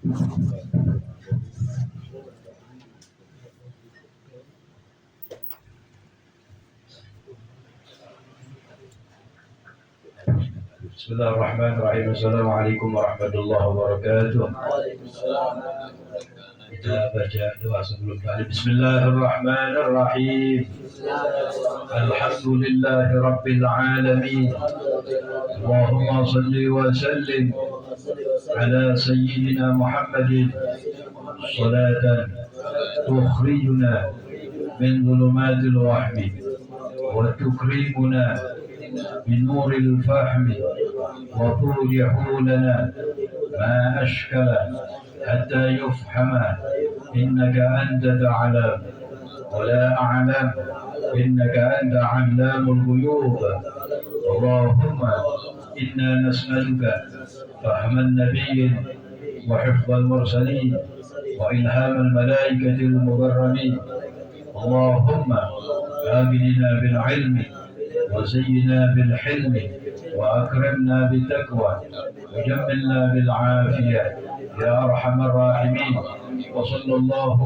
Bismillahirrahmanirrahim. Assalamualaikum warahmatullahi wabarakatuh. Kita baca doa sebelum kali. Bismillahirrahmanirrahim. Alhamdulillahi rabbil alamin. Allahumma salli wa sallim ala sayyidina Muhammadin salatan tukhrijuna min dhulumatil wahmi wa tukrimuna من نور الفهم وتوضح لنا ما أشكل حتى يفهم إنك أنت تعلم ولا أعلم إنك أنت علام الغيوب. اللهم إنا نسألك فهم النبي وحفظ المرسلين وإلهام الملائكة المكرمين. اللهم آمننا بالعلم وزينا بالحلم وأكرمنا بالتقوى وجملنا بالعافية يا أرحم الراحمين. وصلى الله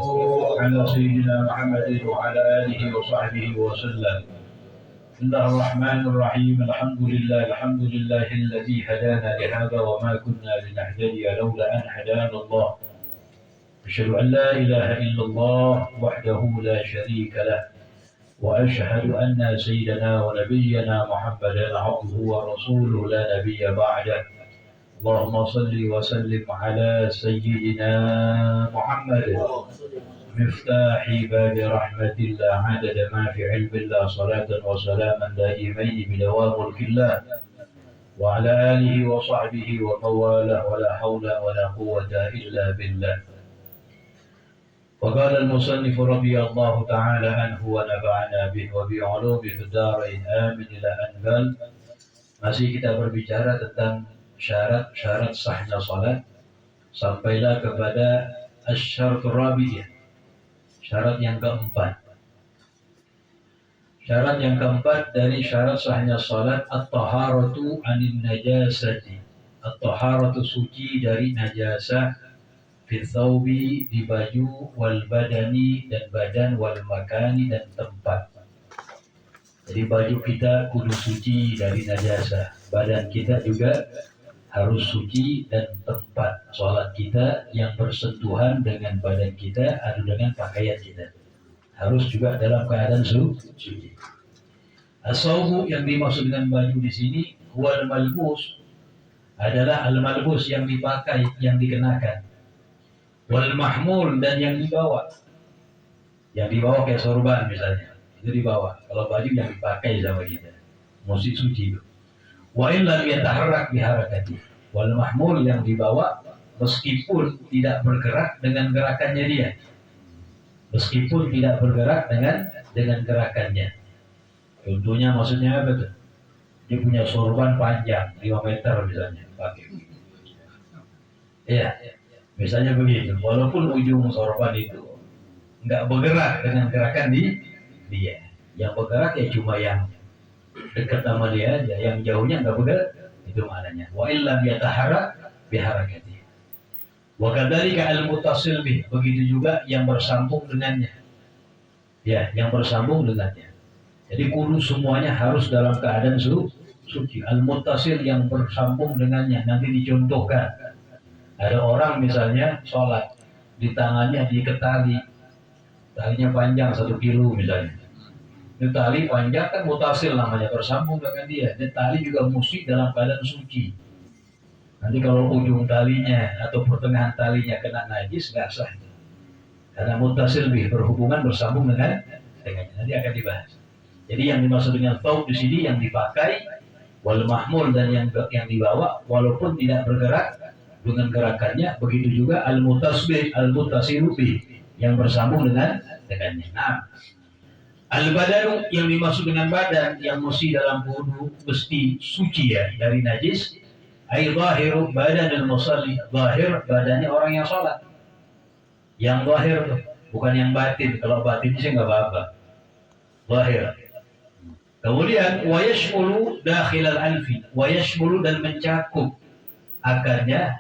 على سيدنا محمد وعلى آله وصحبه وسلم. بسم الله الرحمن الرحيم. الحمد لله الذي هدانا لهذا وما كنا لنهتدي لولا أن هدانا الله. أشهد أن لا إله إلا الله وحده لا شريك له وأشهد أن سيدنا ونبينا محمدا عبده ورسوله لا نبي بعده. اللهم صل وسلم على سيدنا محمد مفتاح باب رحمة الله عدد ما في علم الله صلاة وسلاما دائمين بدوام ملك الله وعلى آله وصحبه ومواله ولا حول ولا قوة إلا بالله. وقال المصنف رضي الله تعالى عنه ونفعنا به وبعلومه في الدارين آمين إلى أنبال. Masih kita berbicara tentang syarat-syarat sahnya salat, sampailah kepada asy-syaratur rabi'ah, syarat yang keempat. Syarat yang keempat dari syarat sahnya salat at-taharatu anin najasati. At-taharatu suci dari najasah, fithawbi di baju, wal badani dan badan, wal makani dan tempat. Jadi baju kita kudu suci dari najasa, badan kita juga harus suci, dan tempat sholat kita yang bersentuhan dengan badan kita atau dengan pakaian kita harus juga dalam keadaan suci. As-sawbu yang dimaksud dengan baju di sini wal malbus adalah al-malbus yang dipakai, yang dikenakan. Wal mahmul dan yang dibawa. Yang dibawa kayak sorban misalnya, itu dibawa. Kalau baju yang dipakai sama kita, mesti suci itu. Wa in lam yataharrak biharakati. Wal mahmul yang dibawa meskipun tidak bergerak dengan gerakannya dia. Meskipun tidak bergerak dengan gerakannya. Contohnya maksudnya apa tuh? Dia punya sorban panjang 5 meter misalnya, pakai. Iya. Misalnya begitu, walaupun ujung sorban itu nggak bergerak dengan gerakan dia. Yang bergerak ya cuma yang dekat sama dia aja, yang jauhnya nggak bergerak. Itu maknanya. Wa illam yataharrak biharakati. Wa kadzalika al-muttasil bih, begitu juga yang bersambung dengannya. Ya, yang bersambung dengannya. Jadi kudu semuanya harus dalam keadaan suci. Al-muttasil yang bersambung dengannya, nanti dicontohkan. Ada orang misalnya sholat, di tangannya diikat tali, talinya panjang 1 kilo misalnya. Itu tali panjang kan mutasil namanya, bersambung dengan dia. Dan tali juga mesti dalam keadaan suci. Nanti kalau ujung talinya atau pertengahan talinya kena najis, nggak sah. Karena mutasil berhubungan bersambung dengannya. Nanti akan dibahas. Jadi yang dimaksud dengan thawb di sini yang dipakai, wal mahmul dan yang dibawa, walaupun tidak bergerak dengan gerakannya, begitu juga al-mutasbih, al-mutasiru bih, yang bersambung dengannya. Nah, al-badanu yang dimaksud dengan badan yang mesti dalam wudu mesti suci ya dari najis. Ai zahiru badanul musalli, zahir badannya orang yang sholat. Yang zahir bukan yang batin. Kalau batin sih nggak apa-apa. Zahir. Kemudian wa yashmulu dakhilal anfi, wa yashmulu dan mencakup akarnya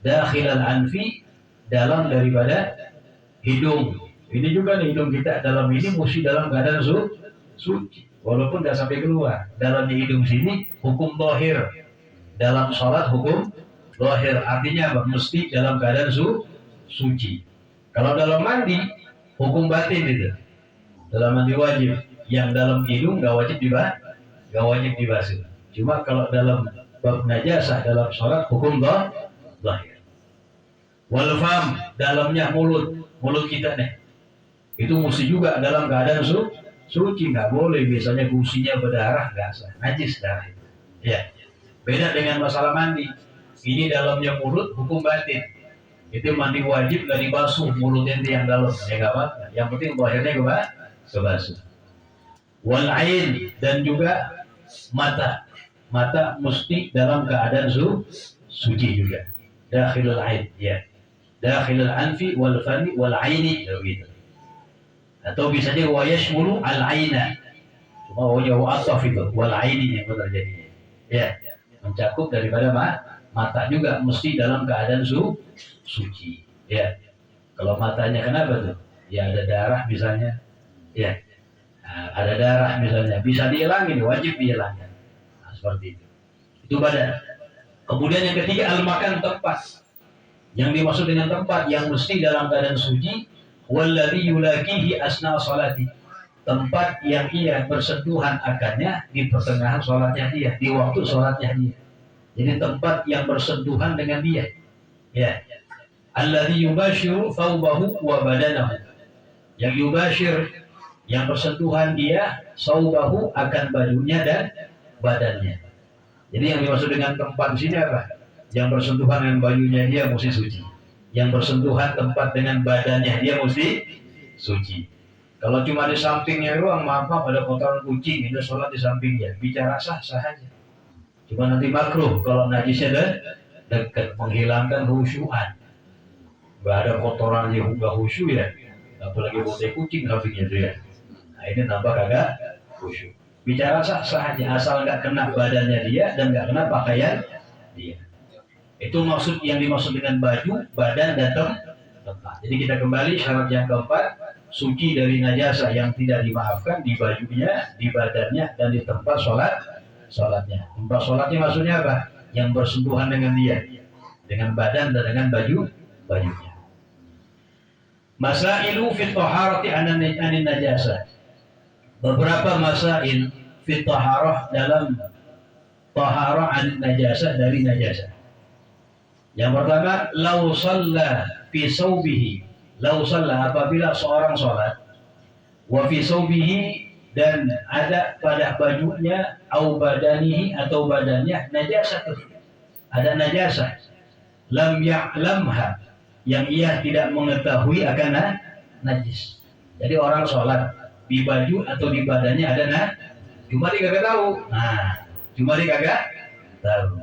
dakhilal anfi dalam daripada hidung. Ini juga nih, hidung kita dalam ini mesti dalam keadaan suci. Walaupun nggak sampai keluar. Dalam hidung sini hukum zahir. Dalam sholat hukum zahir. Artinya apa? Mesti dalam keadaan suci. Kalau dalam mandi hukum batin itu. Dalam mandi wajib. Yang dalam hidung nggak wajib dibasuh. Cuma kalau dalam bab najasah dalam sholat hukum zahir. Wal fam, dalamnya mulut kita nih. Itu mesti juga dalam keadaan suci, nggak boleh misalnya gusinya berdarah, nggak sah, najis darah itu. Ya, beda dengan masalah mandi. Ini dalamnya mulut, hukum batin. Itu mandi wajib nggak dibasuh mulutnya yang dalam, ya nggak apa-apa. Yang penting akhirnya kebasuh. Wal ain, dan juga mata mesti dalam keadaan suci juga. Dakhilul ain, ya. Dakhilul anfi wal fani wal aini, gitu. Atau bisa jadi wa yashmulu al-aina. Cuma wajhu ataf itu wal aini yang benar jadinya. Ya, mencakup daripada mata juga mesti dalam keadaan suci. Ya. Kalau matanya kenapa tuh? Ya ada darah misalnya. Ya. Nah, ada darah misalnya, bisa dihilangin, wajib dihilangkan. Nah, seperti itu. Itu badan. Kemudian yang ketiga al-makan, tempat. Yang dimaksud dengan tempat yang mesti dalam keadaan suci, walladzi yulaqihi asna salati, tempat yang ia bersentuhan akannya di pertengahan sholatnya dia, di waktu sholatnya dia. Jadi tempat yang bersentuhan dengan dia. Ya. Alladzi yubashiru thawbahu wa badanahu. Yang yubashir, yang bersentuhan dia thawbahu akan bajunya dan badannya. Jadi yang dimaksud dengan tempat di sini apa? Yang bersentuhan dengan bajunya dia mesti suci. Yang bersentuhan tempat dengan badannya dia mesti suci. Kalau cuma di sampingnya doang, maaf ada kotoran kucing, itu sholat di sampingnya, bicara sah aja. Cuma nanti makruh kalau najisnya dekat, menghilangkan khusyuan. Gak ada kotoran yang gak khusyuk ya, apalagi bote kucing sampingnya itu ya. Nah ini nambah kagak khusyuk. Bicara sah aja, asal nggak kena badannya dia dan nggak kena pakaian dia. Itu maksud yang dimaksud dengan baju, badan, dan tempat. Jadi kita kembali syarat yang keempat, suci dari najasa yang tidak dimaafkan di bajunya, di badannya, dan di tempat sholatnya. Tempat sholatnya maksudnya apa? Yang bersentuhan dengan dia, dengan badan dan dengan bajunya. Masailu fit taharati anin najasa. Beberapa masail fit taharah dalam taharah anin najasa, dari najasa. Yang pertama, lau shalla fi saubihi. Lau shalla, apabila seorang sholat, wa fi saubihi, dan ada pada bajunya, au badanihi, atau badannya, najasah. Ada najasah. Lam ya'lamha, yang ia tidak mengetahui akan najis. Jadi orang sholat, di baju atau di badannya ada cuma dia kagak tahu. Nah, cuma dia kagak tahu.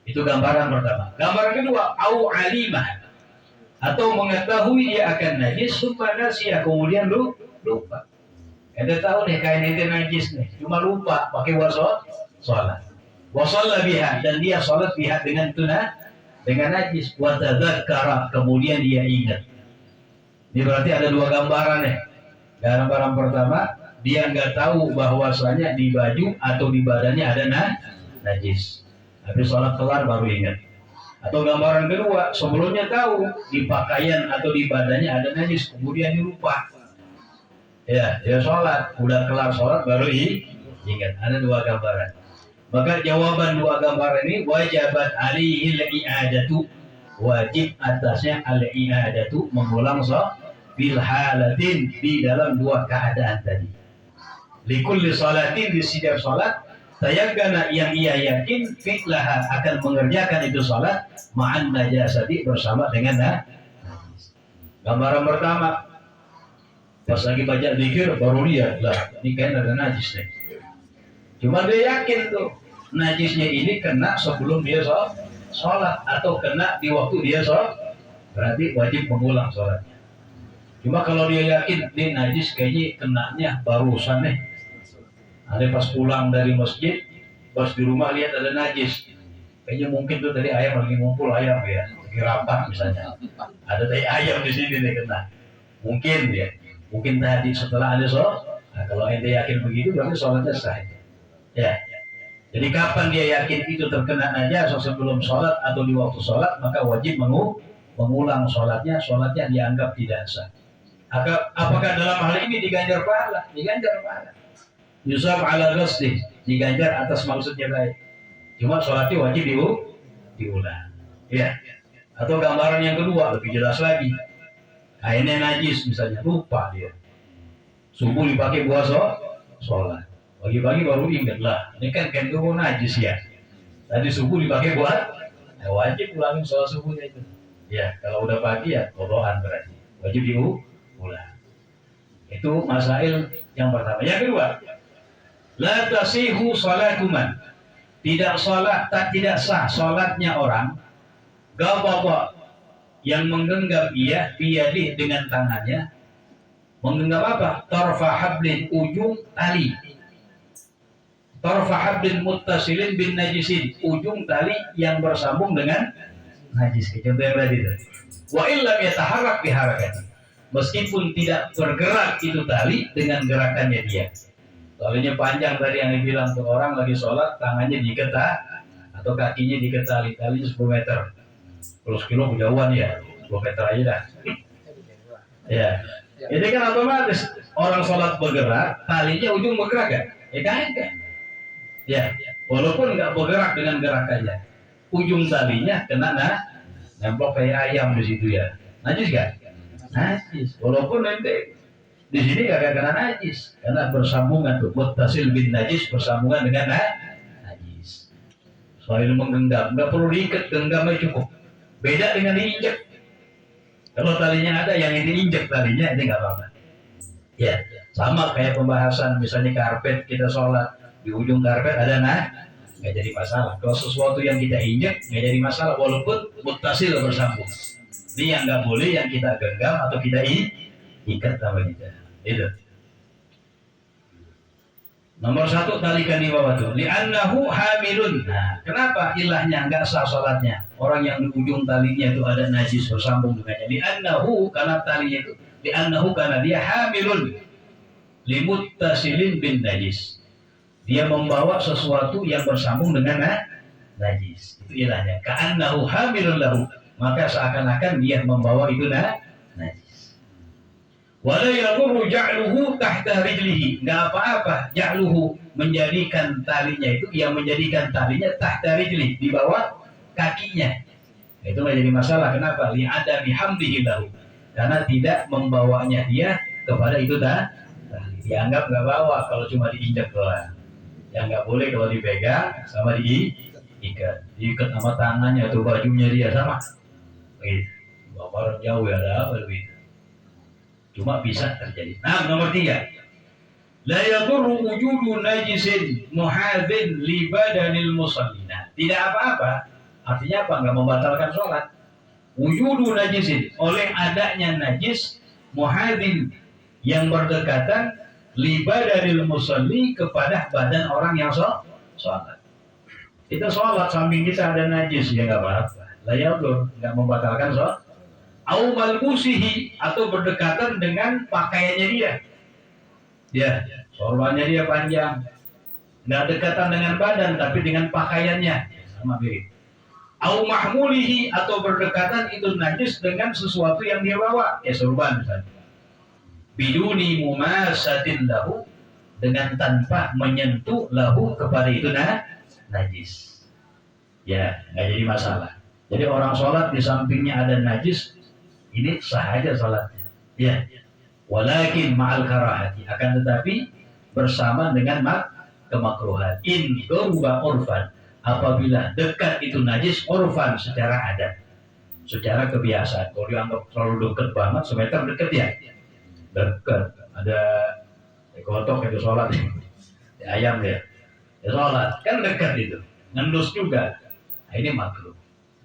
Itu gambaran pertama. Gambaran kedua, au alimah, atau mengetahui dia akan najis, supaya sia, kemudian lupa. Ente tahu nih kain ente najis nih, cuma lupa pakai sholat. Wasalla biha, dan dia sholat biha dengan dengan najis. Wa tadzakkara, kemudian dia ingat. Ini berarti ada dua gambaran nih. Gambaran pertama, dia nggak tahu bahwasanya di baju atau di badannya ada najis. Habis sholat kelar baru ingat. Atau gambaran kedua, sebelumnya tahu di pakaian atau di badannya ada najis, kemudian lupa. Ya, dia sholat, udah kelar sholat baru ingat. Ada dua gambaran. Maka jawaban dua gambaran ini, wajibat alaihi al-i'adatu, wajib atasnya al-i'adatu, mengulang bil halatin, di dalam dua keadaan tadi. Likulli salatin, di setiap salat, tayakkana, yang ia yakin, fi'laha, akan mengerjakan itu salat, ma'an najasati, bersama dengan najis. Gambaran pertama, pas lagi baca zikir baru lihat lah, ini kan ada najis nih. Cuma dia yakin tuh najisnya ini kena sebelum dia sholat atau kena di waktu dia sholat, berarti wajib mengulang sholatnya. Cuma kalau dia yakin ini najis kayaknya kenanya barusan nih, ada pas pulang dari masjid, pas di rumah lihat ada najis, kayaknya mungkin tuh tadi ayam lagi ngumpul ayam ya, rapat misalnya. Ada tai ayam di sini nih kena. Mungkin ya, mungkin tadi setelah ada sholat. Nah, kalau ente yakin begitu berarti sholatnya sah. Ya. Jadi kapan dia yakin itu terkena najasa sebelum sholat atau di waktu sholat, maka wajib mengulang sholatnya dianggap tidak sah. Apakah dalam hal ini diganjar pahala? Diganjar pahala. Yusuf ala ghasli, diganjar atas maksudnya baik. Cuma sholatnya wajib diulang. Ya. Atau gambaran yang kedua lebih jelas lagi. Kainnya najis misalnya, lupa dia. Subuh dipakai buat sholat. Pagi-pagi baru ingat lah, ini kan kain itu najis ya. Tadi subuh dipakai buat, wajib ulangin sholat subuhnya itu. Ya, kalau udah pagi ya qadaan berarti wajib diulang. Itu masail yang pertama. Yang kedua, la tasihu sholatuman. Tidak sah sholatnya orang gababa yang menggenggam ia biyadih dengan tangannya. Menggenggam apa? Tarfa hablin, ujung tali. Tarfa hablin muttasilin bin najisin, ujung tali yang bersambung dengan najis. Contoh yang tadi itu. Wa illam yataharrak biharakati. Meskipun tidak bergerak itu tali dengan gerakannya dia. Talinya panjang tadi yang dibilang ke orang lagi sholat, tangannya diikat atau kakinya diikat talinya 10 meter. Kalau 10 kilo kejauhan ya, 10 meter aja dah. Ya. Ini kan otomatis orang sholat bergerak, talinya ujung bergerak kan? Ya kan? Ya, walaupun nggak bergerak dengan gerakannya, ujung talinya kena nempel kayak ayam di situ ya. Najis kan? Najis. Walaupun nanti di sini kagak kena najis, karena bersambungan tuh. Muttasil bin najis bersambungan dengan najis. Soal menggenggam, nggak perlu diikat, genggamnya cukup. Beda dengan diinjek. Kalau talinya ada yang ini injek talinya, ini nggak apa-apa. Ya, sama kayak pembahasan misalnya karpet kita sholat. Di ujung karpet ada nggak jadi masalah. Kalau sesuatu yang kita injek nggak jadi masalah walaupun muttasil bersambung. Ini yang nggak boleh yang kita genggam atau kita ikat sama kita. Itu. Nomor 1 talikan di bawah tuh. Li'annahu hamilun. Nah, kenapa ilahnya nggak sah sholatnya? Orang yang di ujung talinya itu ada najis bersambung dengannya. Li'annahu karena talinya itu. Li'annahu karena dia hamilun. Limuttasilin bin najis. Dia membawa sesuatu yang bersambung dengan najis. Itu ilahnya. Ka'annahu hamilun lahu. Maka seakan-akan dia membawa itu najis. Wala yadurru ja'luhu tahta rijlihi. Enggak apa-apa ja'luhu menjadikan talinya itu, yang menjadikan talinya tahta rijlihi, di bawah kakinya. Itu enggak jadi masalah. Kenapa? Li'adami hamdihi lahu. Karena tidak membawanya dia kepada itu dianggap enggak bawa kalau cuma diinjak doang. Yang nggak boleh kalau dipegang sama diikat sama tangannya atau bajunya dia sama. Begitu. Bapak jauh ya ada apa begitu. Cuma bisa terjadi. Nah, nomor 3. La yadurru wujudu najisin muhadzin li badanil musallina. Tidak apa-apa. Artinya apa? Nggak membatalkan sholat. Wujudu najisin, oleh adanya najis muhadzin yang berdekatan libadaril musalli, kepada badan orang yang sholat. Itu sholat samping kita ada najis, ya nggak apa-apa. Layadur, nggak membatalkan sholat. Au malbusihi, atau berdekatan dengan pakaiannya dia. Ya, sorbannya dia panjang. Nggak dekatan dengan badan, tapi dengan pakaiannya. Sama mirip. Au mahmulihi, atau berdekatan itu najis dengan sesuatu yang dia bawa. Ya, sorban misalnya. Biduni mumasatin lahu, dengan tanpa menyentuh lahu kepada itu najis. Ya, nggak jadi masalah. Jadi orang sholat di sampingnya ada najis, ini sah aja sholatnya. Ya, walakin ma'al karahati, akan tetapi bersama dengan kemakruhan. In doruba urfan, apabila dekat itu najis urfan secara adat, secara kebiasaan. Kalau dianggap terlalu dekat banget, semeter dekat ya. Dekat, ada kotok itu sholat ayam ya sholat kan dekat itu, ngendus juga. Nah, ini makruh.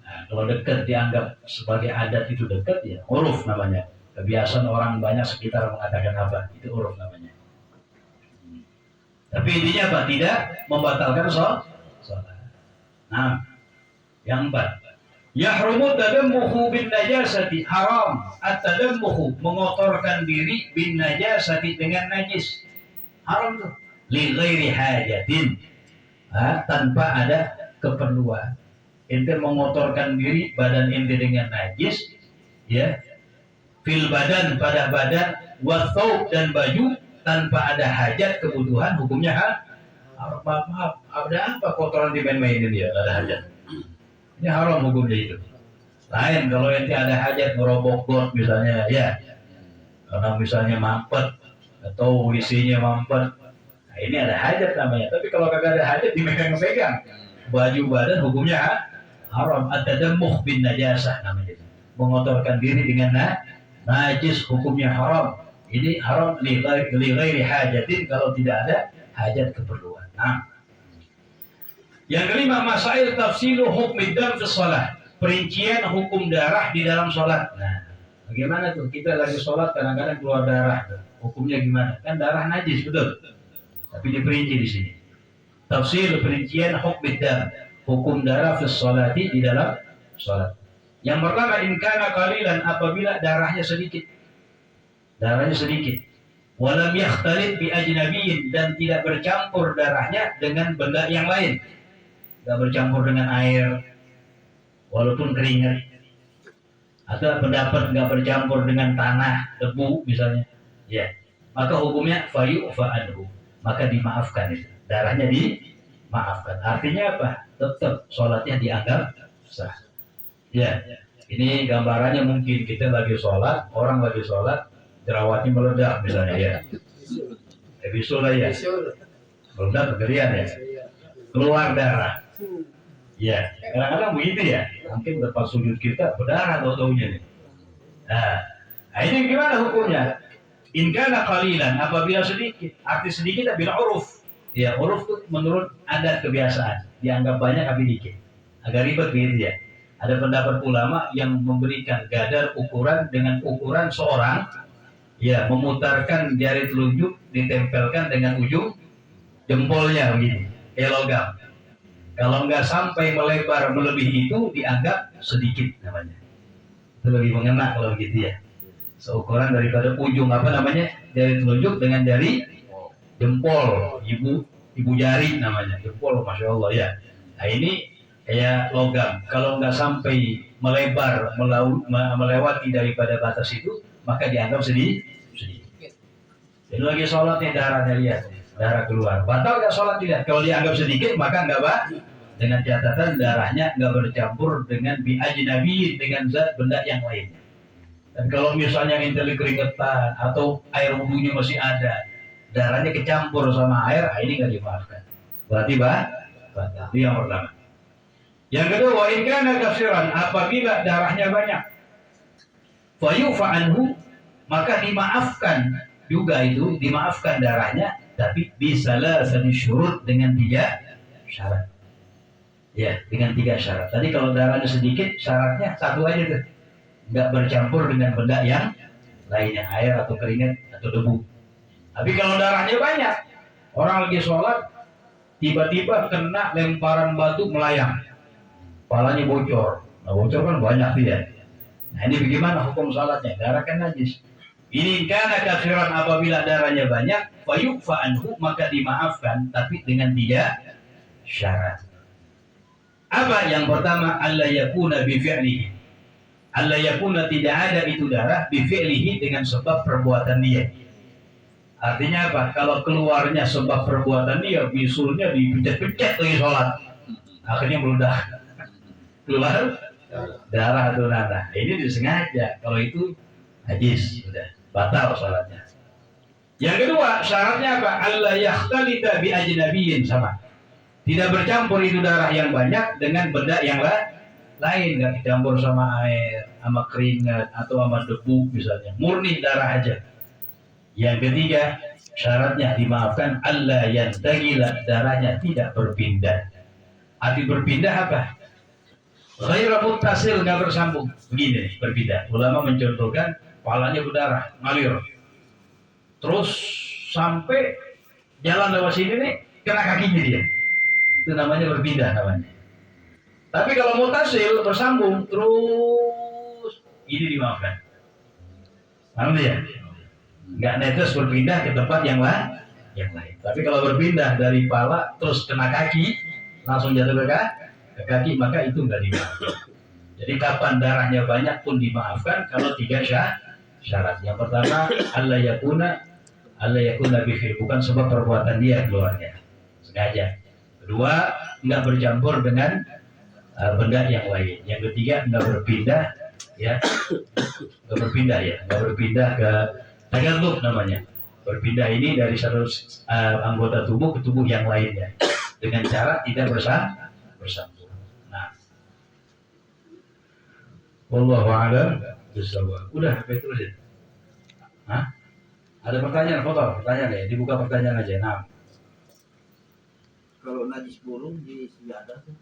Nah, kalau dekat dianggap sebagai adat itu dekat ya uruf namanya, kebiasaan orang banyak sekitar mengatakan apa, itu uruf namanya. Tapi intinya apa? Tidak membatalkan sholat. Nah, yang 4, Yahrumu tadammuhu bin najasati, haram at-tadammuhu, mengotorkan diri bin najasati, dengan najis. Haram tuh. Li ghairi hajatin, tanpa ada keperluan. Ente mengotorkan diri badan ente dengan najis, ya, fil badan, pada badan, wathawb, dan baju, tanpa ada hajat, kebutuhan, hukumnya maaf, ada apa kotoran dimain-mainin dia, ada hajat. Ini haram hukumnya itu. Lain kalau ente ada hajat ngerobok got misalnya, ya, karena misalnya mampet atau WC-nya mampet, nah ini ada hajat namanya. Tapi kalau kagak ada hajat dimegang-megang baju badan, hukumnya haram. At-tadammuh bin najasah namanya, mengotorkan diri dengan najis, hukumnya haram. Ini haram li ghairi hajatin, kalau tidak ada hajat, keperluan. Nah, yang kelima, masail tafsilu hukmi dam fi shalah, perincian hukum darah di dalam sholat. Nah, bagaimana tuh kita lagi sholat kadang-kadang keluar darah, hukumnya gimana? Kan darah najis, betul, tapi diperinci di sini. Tafsir, perincian hukmi dam, hukum darah fi sholati, di dalam sholat. Yang pertama, in kana qalilan, apabila darahnya sedikit, walam yakhtalit bi ajnabiyyin, dan tidak bercampur darahnya dengan benda yang lain, nggak bercampur dengan air walaupun keringat, atau pendapat nggak bercampur dengan tanah, debu misalnya, ya, maka hukumnya fayu'fa anhu, maka dimaafkan itu, darahnya dimaafkan. Artinya apa? Tetap sholatnya dianggap sah. Ya, ini gambarannya mungkin kita lagi sholat, orang lagi sholat, jerawatnya meledak misalnya, ya, bisul lah ya, meledak kegerian ya, keluar darah. Ya, kadang-kadang begitu ya. Mungkin lepas sujud kita berdarah tahu-tahunya nih. Nah, ini gimana hukumnya? In kana qalilan, apabila sedikit. Arti sedikit bil uruf. Ya, uruf itu menurut adat kebiasaan. Dianggap banyak tapi dikit. Agak ribet begitu ya. Ada pendapat ulama yang memberikan kadar ukuran dengan ukuran seorang, ya, memutarkan jari telunjuk ditempelkan dengan ujung jempolnya begini, kayak logam. Kalau nggak sampai melebar melebihi itu dianggap sedikit namanya. Itu lebih mengena kalau begitu ya. Seukuran daripada ujung jari telunjuk dengan jari jempol, ibu jari namanya, jempol, masya Allah ya. Nah ini kayak logam. Kalau nggak sampai melebar melewati daripada batas itu, maka dianggap sedikit. Jadi lagi sholat nih, darahnya lihat, darah keluar. Batal nggak sholat? Tidak. Kalau dianggap sedikit maka nggak batal. Dengan catatan darahnya nggak bercampur dengan bi'ajnabi, dengan zat benda yang lain. Dan kalau misalnya inteli keringetan atau air wudhunya masih ada, darahnya kecampur sama air, ini nggak dimaafkan. Berarti batal. Itu yang pertama. Yang kedua, in kana katsiran, apabila darahnya banyak, fayu'fa anhu, maka dimaafkan juga itu, dimaafkan darahnya, tapi bisalah satu syurut, dengan 3 syarat. Ya, dengan 3 syarat. Tadi kalau darahnya sedikit, syaratnya satu aja tuh, nggak bercampur dengan benda yang lainnya, air atau keringat atau debu. Tapi kalau darahnya banyak, orang lagi sholat, tiba-tiba kena lemparan batu melayang, kepalanya bocor. Nah, bocor kan banyak dia. Nah ini bagaimana hukum sholatnya? Darah kan najis. Ini kana katsiran, apabila darahnya banyak, fayu'fa anhu, maka dimaafkan, tapi dengan 3 syarat. Apa yang pertama? Alla yakuna bi fi'lihi, alla yakuna, tidak ada itu darah, bi fi'lihi, dengan sebab perbuatan dia. Artinya apa? Kalau keluarnya sebab perbuatan dia, bisulnya dipecet-pecet lagi sholat, akhirnya meledak, keluar darah atau nanah, ini disengaja. Kalau itu najis, sudah batal sholatnya. Yang kedua syaratnya apa? Alla yakhtalita bi ajnabiyyin, sama, tidak bercampur itu darah yang banyak dengan benda yang lain, nggak dicampur sama air, sama keringat atau sama debu misalnya, murni darah aja. Yang ketiga syaratnya dimaafkan, alla yantagila, darahnya tidak berpindah. Arti berpindah apa? Ghairu muttasil, nggak bersambung. Begini berpindah. Ulama mencontohkan, kepalanya berdarah, ngalir, terus sampai jalan lewat sini nih, kena kakinya dia. Itu namanya berpindah namanya. Tapi kalau mutasil bersambung terus, ini dimaafkan. Paham ya? Nggak netes berpindah ke tempat yang lain. Tapi kalau berpindah dari pala terus kena kaki, langsung jatuh ke kaki, maka itu nggak dimaafkan. Jadi kapan darahnya banyak pun dimaafkan kalau 3 syarat. Yang pertama, Allah yakuna bifir, bukan sebab perbuatan dia keluarnya, sengaja. Kedua, nggak bercampur dengan benda yang lain. Yang ketiga, nggak berpindah nggak berpindah ke tagallub namanya. Berpindah ini dari satu anggota tubuh ke tubuh yang lainnya dengan cara tidak bersambung. Nah, wallahu a'lam bishawab. Udah sampai terus ya. Hah? Ada pertanyaan, pertanyaan ya, dibuka pertanyaan aja. Nah, kalau najis burung di sejadah tuh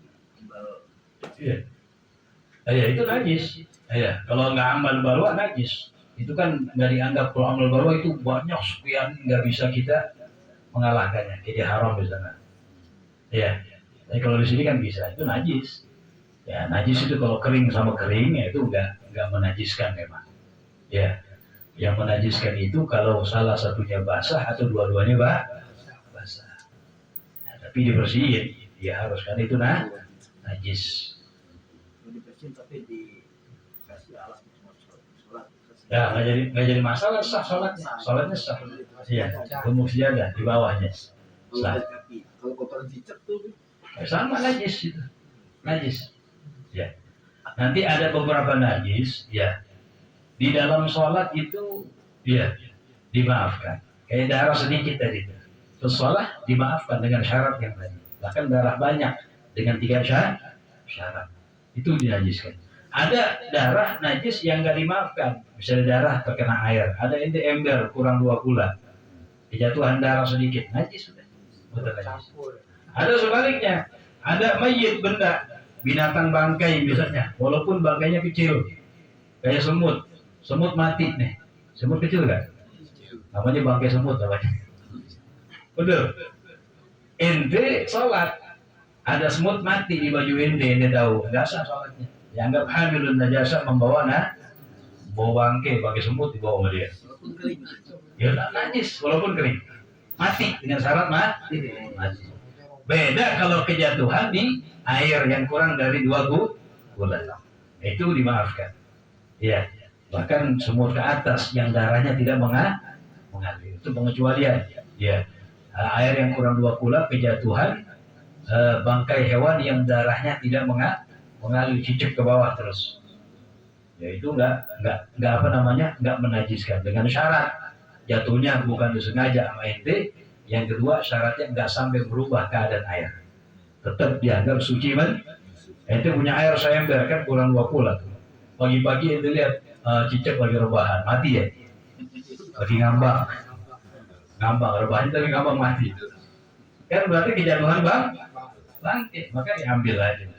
iya. Ya itu najis. Ya, kalau nggak amal baru najis. Itu kan nggak dianggap, kalau amal baru itu banyak sekian, nggak bisa kita mengalahkannya. Jadi haram di sana. Ya. Tapi kalau di sini kan bisa. Itu najis. Ya, najis itu kalau kering sama kering ya itu nggak menajiskan memang. Ya. Yang menajiskan itu kalau salah satunya basah atau dua-duanya basah. Nah, tapi dibersihin. Ya harus, kan itu najis. dibersihin tapi dikasih alat sholat. Ya nggak jadi masalah, sah sholatnya sah. Iya, tumbuk sejadah di bawahnya. Sah. Kalau kotoran cicak tuh Sama najis itu, najis. Ya. Nanti ada beberapa najis, ya. Di dalam sholat itu, ya dimaafkan. Kayak darah sedikit tadi. Terus sholat dimaafkan dengan syarat yang tadi. Bahkan darah banyak dengan 3 syarat. Itu dinajiskan. Ada darah najis yang nggak dimaafkan. Misalnya darah terkena air. Ada ente ember kurang 2 bulan. Kejatuhan darah sedikit. Najis sudah. Betul najis. Ada sebaliknya. Ada mayit benda. Binatang bangkai misalnya. Walaupun bangkainya kecil. Kayak semut. Semut mati nih. Semut kecil nggak? Namanya bangkai semut namanya. Betul. Ente sholat. Ada semut mati di baju ente tahu. Nggak sah sholatnya. Dianggap hamilun najasa, membawa bangkai semut dibawa sama dia. Ya najis walaupun kering. Mati dengan syarat mati. Beda kalau kejatuhan di air yang kurang dari 2 bulan. Itu dimaafkan. Ya. Bahkan semut ke atas yang darahnya tidak mengalir. Itu pengecualian. Ya. Air yang kurang 2 bulan kejatuhan, bangkai hewan yang darahnya tidak mengalir, cicip ke bawah terus. Ya itu nggak menajiskan, dengan syarat jatuhnya bukan disengaja sama ente. Yang kedua syaratnya nggak sampai berubah keadaan air, tetap dianggap suci ente punya air seember kan kurang 20 tuh. Pagi-pagi ente lihat cicak lagi rebahan mati ya, lagi ngambang rebahan tapi ngambang mati kan, berarti kejatuhan bangkit, maka diambil aja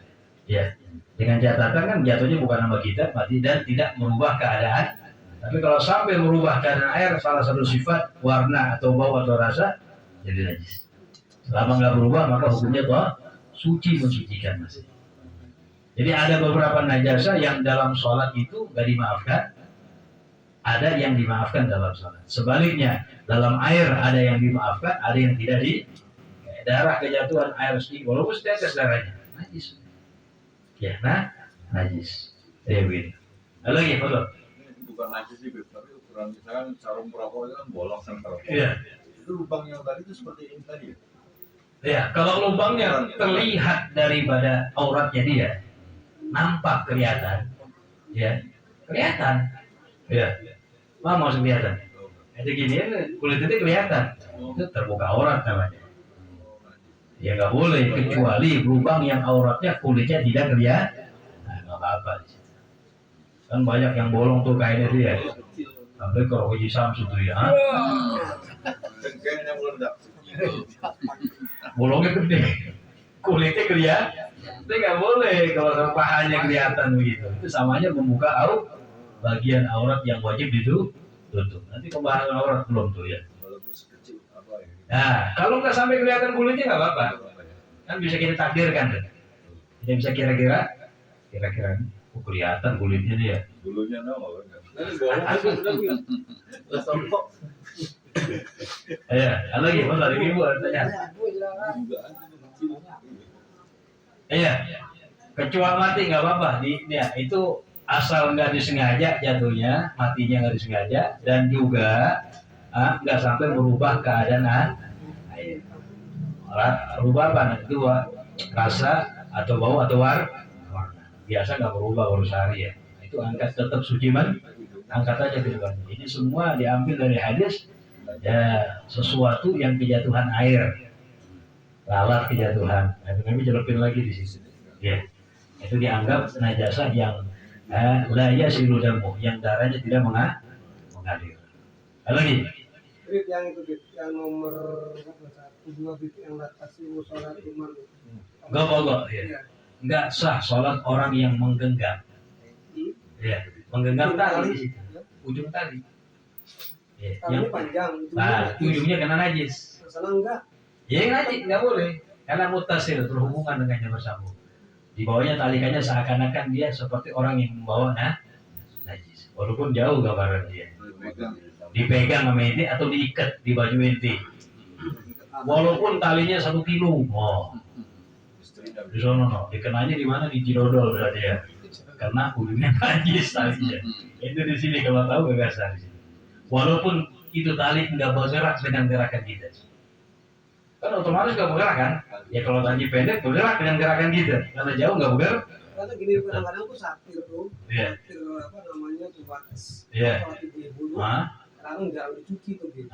ya, dengan catatan kan jatuhnya bukan nama kita mati dan tidak merubah keadaan. Tapi kalau sampai merubah keadaan air, salah satu sifat, warna atau bau atau rasa, jadi najis. Selama nggak berubah maka hukumnya suci, mensucikan masih. Jadi ada beberapa najasa yang dalam sholat itu nggak dimaafkan, ada yang dimaafkan dalam sholat. Sebaliknya dalam air ada yang dimaafkan, ada yang tidak kayak darah kejatuhan air sedikit, walaupun setetes darahnya najis. Ya, najis. Ya begini. Ada lagi, betul. Bukan najis sih, tapi ukuran misalkan sarung perokok itu kan bolong sama perokok. Iya. Itu lubang yang tadi itu seperti ini tadi ya? Ya, kalau lubangnya terlihat daripada auratnya dia, nampak kelihatan, ya kelihatan, ya, mau kelihatan. Jadi gini, kulit itu kelihatan, itu terbuka aurat namanya. Ya nggak boleh, kecuali lubang yang auratnya kulitnya tidak kelihatan. Nah, nggak apa-apa. Kan banyak yang bolong tuh kainnya dia. Sampai kalau Haji Samsu tuh ya. Cengkehnya meledak. Bolongnya gede, kulitnya kelihatan. Itu nggak boleh kalau pahanya kelihatan begitu. Itu samanya membuka bagian aurat yang wajib tutup. Nanti pembahasan aurat belum tuh ya. Walaupun sekecil apa ya. Nah, kalau nggak sampai kelihatan kulitnya nggak apa-apa. Kan bisa kita takdirkan. Tidak bisa kira-kira kelihatan kulitnya dia. Bulunya nama kan. Lah sombong. Ya, ada lagi, Mas, ada ibu ada tanya. Iya, kecuali mati nggak apa-apa. Ya, itu asal nggak disengaja jatuhnya, matinya nggak disengaja, dan juga nggak sampai merubah keadaan air. Rubah apa? Dua, rasa atau bau atau warna. Biasa nggak berubah urus hari ya. Itu angkat tetap suci man, angkat aja gitu kan. Ini semua diambil dari hadis ya, sesuatu yang kejatuhan air, lalat kejatuhan. Nabi jelepin lagi di situ. Ya, itu dianggap najasah yang la yasilu damu, yang darahnya tidak mengalir. Ada lagi? Yang itu yang nomor 1, 2 yang batasi sholat iman. Gak, ya. Nggak sah sholat orang yang menggenggam. Ya, menggenggam tali, ujung tali. Ya, Talinya panjang. Ujungnya kena najis. Masalah enggak? Ya najis nggak boleh, karena mutasil berhubungan dengannya bersambung. Di bawahnya talikannya seakan-akan dia seperti orang yang membawa najis, walaupun jauh gambaran dia. Dipegang sama inti atau diikat di baju inti, walaupun talinya 1 kilo. Di sono, dikenanya di mana? Di Cidodol berarti ya, karena ujungnya najis talinya. Itu di sini kalau tahu gak sah di sini. Walaupun itu tali nggak bergerak dengan gerakan kita, kan otomatis nggak bergerak kan? Ya kalau tali pendek bergerak dengan gerakan kita, karena jauh nggak bergerak. Karena gini kadang-kadang tuh satir tuh, satir apa namanya tuh batas. Kalau di bulu, kadang jarang dicuci tuh gitu.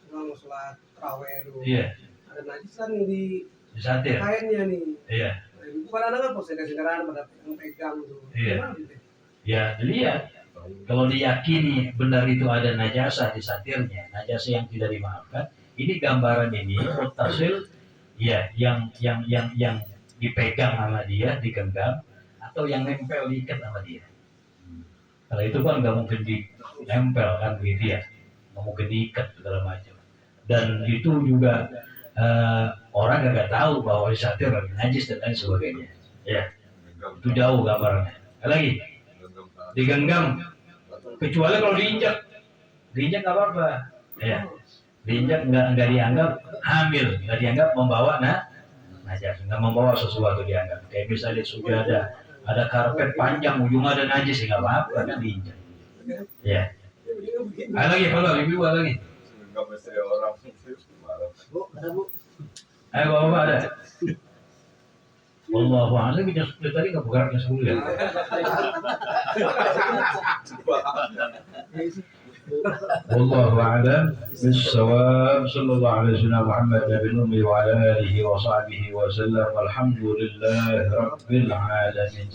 Kalau sholat tarawih tuh, ada najis kan di satir kainnya nih. Iya. Itu kadang-kadang kan posisi-posisi pada pegang tuh. Iya. Ya dilihat. Kalau diyakini benar itu ada najasah di satirnya, najasah yang tidak dimaafkan, ini gambaran ini mutasil, ya, yang dipegang sama dia, digenggam, atau yang nempel diikat sama dia. Kalau itu kan nggak mungkin dinempel kan begitu ya, nggak mungkin diikat segala macam. Dan itu juga orang nggak tahu bahwa satir najis dan lain sebagainya. Ya, itu jauh gambarannya. Lagi digenggam. Kecuali kalau diinjak nggak apa-apa, ya. Diinjak nggak dianggap hamil, nggak dianggap membawa najis, nggak membawa sesuatu dianggap. Kayak misalnya sudah ada karpet panjang ujungnya ada najis, nggak apa-apa kan diinjak. Ya. Ada lagi kalau ibu lagi. Nggak mesti orang. Bu, ada bu. Ayo bapak ada. Wallahu a'lam, kita tadi nggak bergeraknya sebelum ya. Wallahu a'lam bis-shawab. Sallallahu alaihi wasallam Muhammad Nabi Ummi wa ala alihi wa sahbihi wa sallam. Alhamdulillahi rabbil alamin.